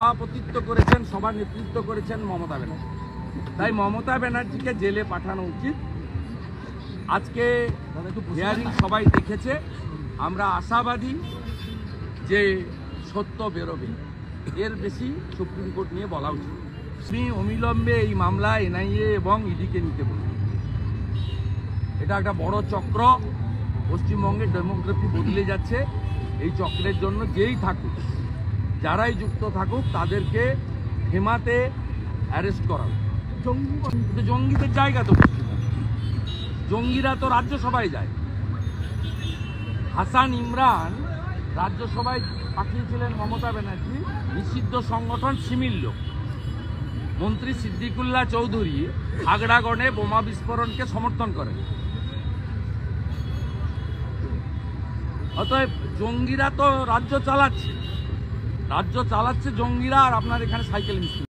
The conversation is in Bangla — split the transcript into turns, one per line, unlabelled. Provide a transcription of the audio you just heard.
সভাপতিত্ব করেছেন, সভা নেতৃত্ব করেছেন মমতা ব্যানার্জি। তাই মমতা ব্যানার্জিকে জেলে পাঠানো উচিত। আজকে হিয়ারিং সবাই দেখেছে, আমরা আশাবাদী যে সত্য বেরোবে। এর বেশি সুপ্রিম কোর্ট নিয়ে বলা উচিত। তিনি অবিলম্বে এই মামলা এনআইএ এবং ইডিকে নিতে বলবেন। এটা একটা বড় চক্র, পশ্চিমবঙ্গের ডেমোগ্রাফি বদলে যাচ্ছে। এই চক্রের জন্য যেই থাকুক, যারাই যুক্ত থাকুক, তাদেরকে হেমাতে অ্যারেস্ট করা। জঙ্গিদের জায়গা তো পশ্চিমবঙ্গে, জঙ্গিরা তো রাজ্যসভায় যায়। হাসান ইমরান রাজ্যসভায় পাঠিয়েছিলেন মমতা ব্যানার্জি, নিষিদ্ধ সংগঠন সিমির লোক। মন্ত্রী সিদ্দিকুল্লাহ চৌধুরী খাগড়াগড়ে বোমা বিস্ফোরণকে সমর্থন করেন। অতএব জঙ্গিরা তো রাজ্য চালাচ্ছে জঙ্গিরা, আর আপনার এখানে সাইকেল মিছিল।